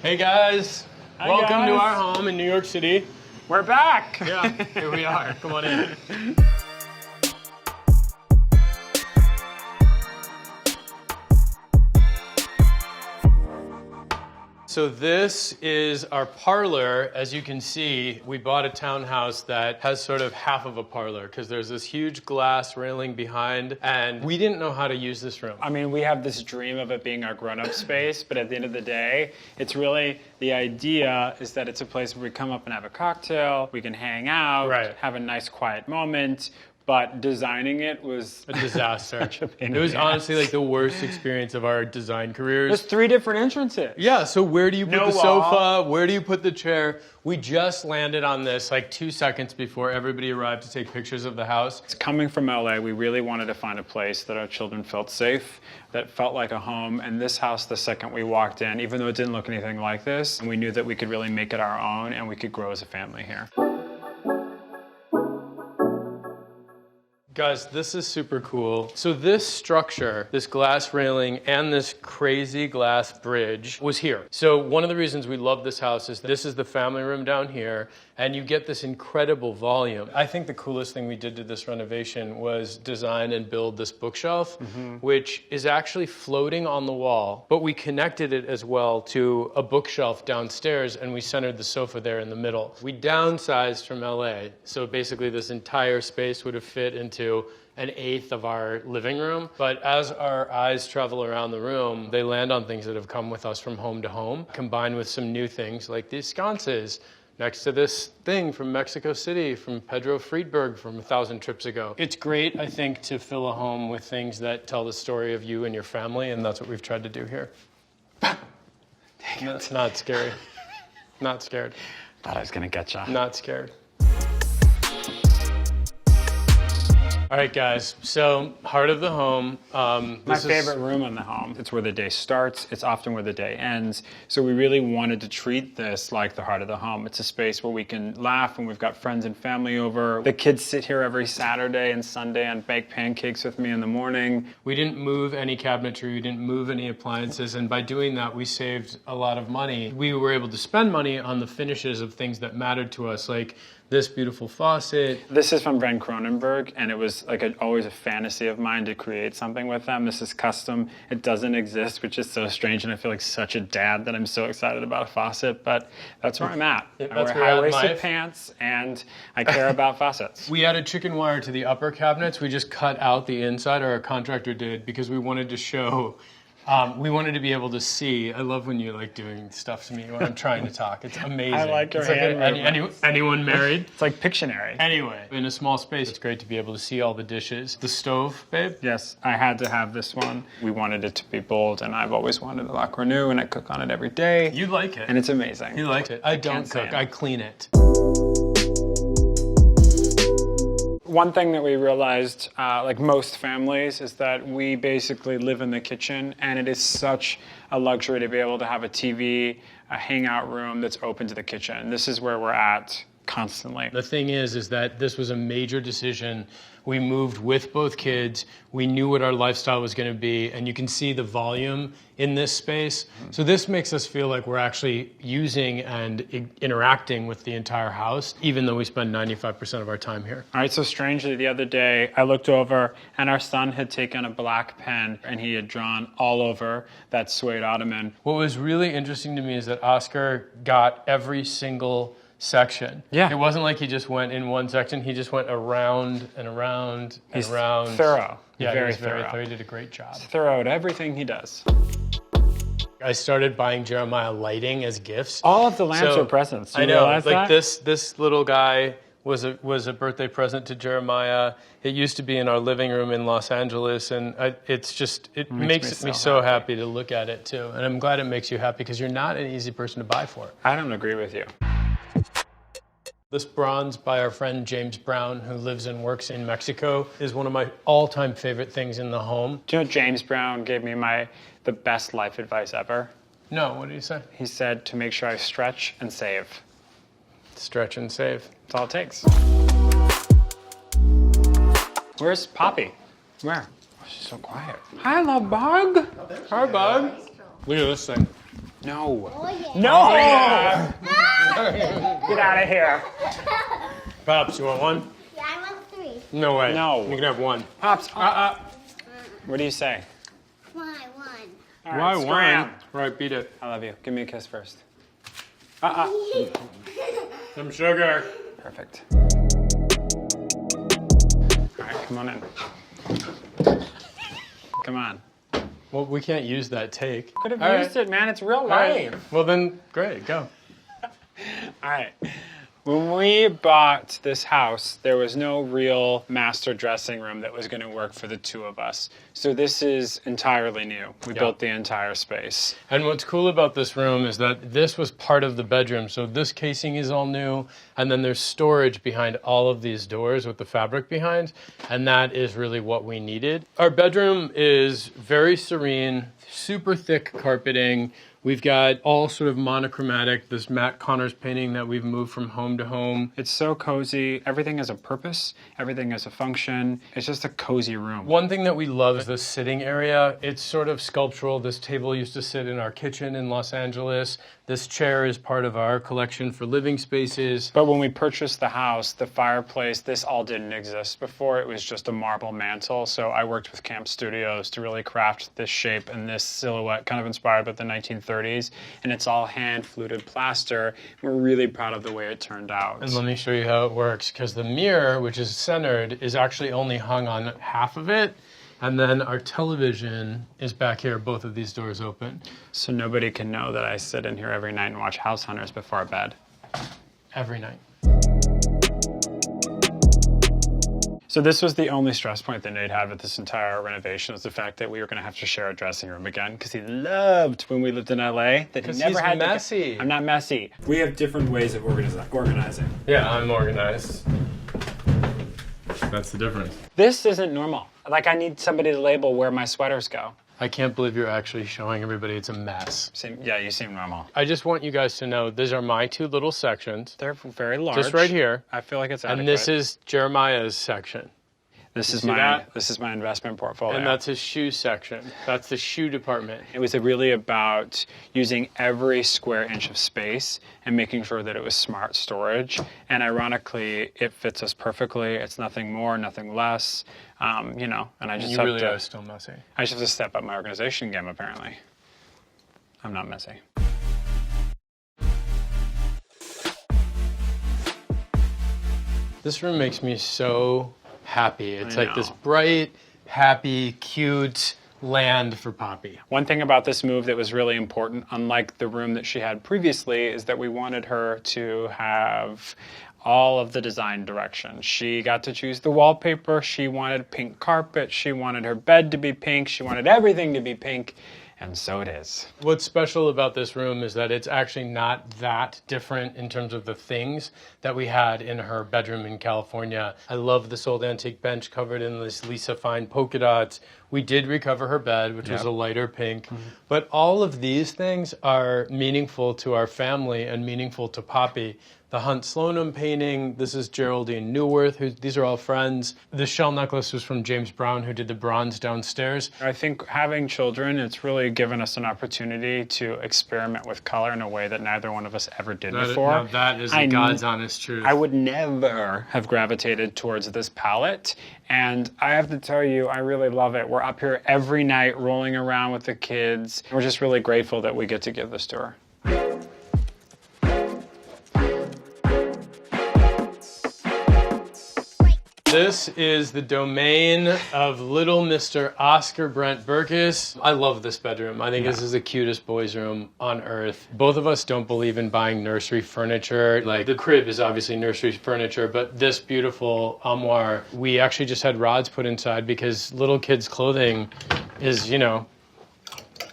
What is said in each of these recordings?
Hey guys, welcome to our home in New York City. We're back. Yeah, here we are. Come on in. So this is our parlor. As you can see, we bought a townhouse that has sort of half of a parlor because there's this huge glass railing behind, and we didn't know how to use this room. I mean, we have this dream of it being our grown-up space, but at the end of the day, it's really, the idea is that it's a place where we come up and have a cocktail, we can hang out, have a nice quiet moment. But designing it was a disaster. It was honestly like the worst experience of our design careers. There's 3 different entrances. Yeah, so where do you put the sofa? Where do you put the chair? We just landed on this like 2 seconds before everybody arrived to take pictures of the house. It's coming from LA. We really wanted to find a place that our children felt safe, that felt like a home. And this house, the second we walked in, even though it didn't look anything like this, we knew that we could really make it our own and we could grow as a family here. Guys, this is super cool. So this structure, this glass railing and this crazy glass bridge was here. So one of the reasons we love this house is this is the family room down here, and you get this incredible volume. I think the coolest thing we did to this renovation was design and build this bookshelf, which is actually floating on the wall, but we connected it as well to a bookshelf downstairs, and we centered the sofa there in the middle. We downsized from LA, so basically this entire space would have fit into an eighth of our living room. But as our eyes travel around the room, they land on things that have come with us from home to home, combined with some new things like these sconces next to this thing from Mexico City, from Pedro Friedberg from 1,000 trips ago. It's great, I think, to fill a home with things that tell the story of you and your family, and that's what we've tried to do here. Dang it. Not scary. Not scared. Thought I was gonna get you. Not scared. All right, guys, so heart of the home. My favorite room in the home. It's where the day starts. It's often where the day ends. So we really wanted to treat this like the heart of the home. It's a space where we can laugh when we've got friends and family over. The kids sit here every Saturday and Sunday and bake pancakes with me in the morning. We didn't move any cabinetry. We didn't move any appliances. And by doing that, we saved a lot of money. We were able to spend money on the finishes of things that mattered to us, like this beautiful faucet. This is from Brent Cronenberg, and it was like always a fantasy of mine to create something with them. This is custom. It doesn't exist, which is so strange, and I feel like such a dad that I'm so excited about a faucet, but that's where I'm at. I wear high-waisted pants, and I care about faucets. We added chicken wire to the upper cabinets. We just cut out the inside, or our contractor did, because we wanted to show we wanted to be able to see. I love when you're like doing stuff to me when I'm trying to talk. It's amazing. I like your hand movements. Anyone married? It's like Pictionary. Anyway, in a small space, it's great to be able to see all the dishes. The stove, babe? Yes, I had to have this one. We wanted it to be bold, and I've always wanted a La Cornue, and I cook on it every day. You like it. And it's amazing. You like it. I don't cook. I clean it. One thing that we realized, like most families, is that we basically live in the kitchen, and it is such a luxury to be able to have a TV, a hangout room that's open to the kitchen. This is where we're at constantly. The thing is that this was a major decision. We moved with both kids. We knew what our lifestyle was going to be, and you can see the volume in this space. So this makes us feel like we're actually using and interacting with the entire house, even though we spend 95% of our time here. All right, so strangely, the other day, I looked over, and our son had taken a black pen, and he had drawn all over that suede ottoman. What was really interesting to me is that Oscar got every single section. Yeah. It wasn't like he just went in one section. He just went around and around and around. Thorough. Yeah, very thorough. He did a great job. He's thorough at everything he does. I started buying Jeremiah lighting as gifts. All of the lamps are presents. Do you realize like that? this little guy was a birthday present to Jeremiah. It used to be in our living room in Los Angeles, and it makes me so happy to look at it too. And I'm glad it makes you happy because you're not an easy person to buy for. I don't agree with you. This bronze by our friend James Brown, who lives and works in Mexico, is one of my all-time favorite things in the home. Do you know James Brown gave me the best life advice ever? No, what did he say? He said to make sure I stretch and save. Stretch and save. That's all it takes. Where's Poppy? Where? Oh, she's so quiet. Hi, love bug. Hi, bug. Look at this thing. No. Oh, yeah. No! Get out of here. Pops, you want one? Yeah, I want 3. No way. No. You can have one. Pops, what do you say? Why 1? All right, Why one? scram. Right, beat it. I love you. Give me a kiss first. Some sugar. Perfect. All right, come on in. Come on. Well, we can't use that take. Could have All used right. it, man. It's real All life. right. Well, then, great, go. All right. When we bought this house, there was no real master dressing room that was going to work for the 2 of us. So this is entirely new. We built the entire space. And what's cool about this room is that this was part of the bedroom. So this casing is all new. And then there's storage behind all of these doors with the fabric behind. And that is really what we needed. Our bedroom is very serene, super thick carpeting. We've got all sort of monochromatic, this Matt Connors painting that we've moved from home to home. It's so cozy. Everything has a purpose. Everything has a function. It's just a cozy room. One thing that we love is the sitting area. It's sort of sculptural. This table used to sit in our kitchen in Los Angeles. This chair is part of our collection for living spaces. But when we purchased the house, the fireplace, this all didn't exist before. It was just a marble mantle. So I worked with Camp Studios to really craft this shape and this silhouette, kind of inspired by the 1930s. And it's all hand fluted plaster. We're really proud of the way it turned out. And let me show you how it works, because the mirror, which is centered, is actually only hung on half of it. And then our television is back here, both of these doors open. So nobody can know that I sit in here every night and watch House Hunters before bed. Every night. So this was the only stress point that Nate had with this entire renovation, was the fact that we were going to have to share a dressing room again, because he loved when we lived in LA that he never had messy. to. I'm not messy. We have different ways of organizing. Yeah, I'm organized. That's the difference. This isn't normal. Like, I need somebody to label where my sweaters go. I can't believe you're actually showing everybody it's a mess. Yeah, you seem normal. I just want you guys to know these are my 2 little sections. They're very large. Just right here. I feel like it's adequate. And this is Jeremiah's section. This is see my that? this is my investment portfolio. And that's his shoe section. That's the shoe department. It was really about using every square inch of space and making sure that it was smart storage. And ironically, it fits us perfectly. It's nothing more, nothing less. You know, and I just You have really to, are still messy. I just have to step up my organization game, apparently. I'm not messy. This room makes me so happy. It's I like this know. bright, happy, cute land for Poppy. One thing about this move that was really important, unlike the room that she had previously, is that we wanted her to have all of the design direction. She got to choose the wallpaper. She wanted pink carpet. She wanted her bed to be pink. She wanted everything to be pink. And so it is. What's special about this room is that it's actually not that different in terms of the things that we had in her bedroom in California. I love this old antique bench covered in this Lisa Fine polka dots. We did recover her bed, which was a lighter pink. But all of these things are meaningful to our family and meaningful to Poppy. The Hunt Sloanham painting, this is Geraldine Neuwirth, these are all friends. The shell necklace was from James Brown, who did the bronze downstairs. I think having children, it's really given us an opportunity to experiment with color in a way that neither one of us ever did before. Now that is the God's honest truth. I would never have gravitated towards this palette, and I have to tell you, I really love it. We're up here every night rolling around with the kids. We're just really grateful that we get to give this to her. This is the domain of little Mr. Oscar Brent Berkus. I love this bedroom. I think this is the cutest boys' room on earth. Both of us don't believe in buying nursery furniture. Like, the crib is obviously nursery furniture, but this beautiful armoire, we actually just had rods put inside because little kids' clothing is, you know,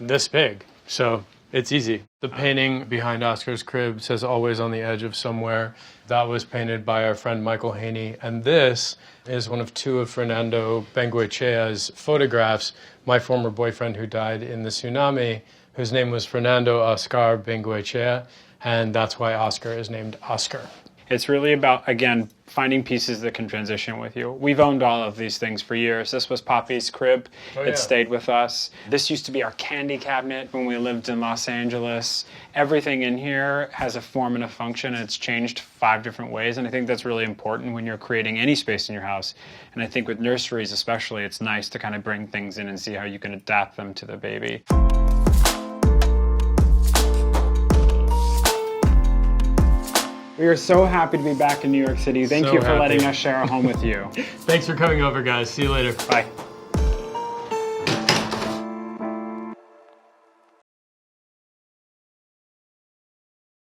this big. So it's easy. The painting behind Oscar's crib says "always on the edge of somewhere." That was painted by our friend Michael Haney. And this is one of 2 of Fernando Bengoechea's photographs, my former boyfriend who died in the tsunami, whose name was Fernando Oscar Bengoechea. And that's why Oscar is named Oscar. It's really about, again, finding pieces that can transition with you. We've owned all of these things for years. This was Poppy's crib. It stayed with us. This used to be our candy cabinet when we lived in Los Angeles. Everything in here has a form and a function, and it's changed 5 different ways, and I think that's really important when you're creating any space in your house. And I think with nurseries especially, it's nice to kind of bring things in and see how you can adapt them to the baby. We are so happy to be back in New York City. Thank you for letting us share a home with you. Thanks for coming over, guys. See you later. Bye.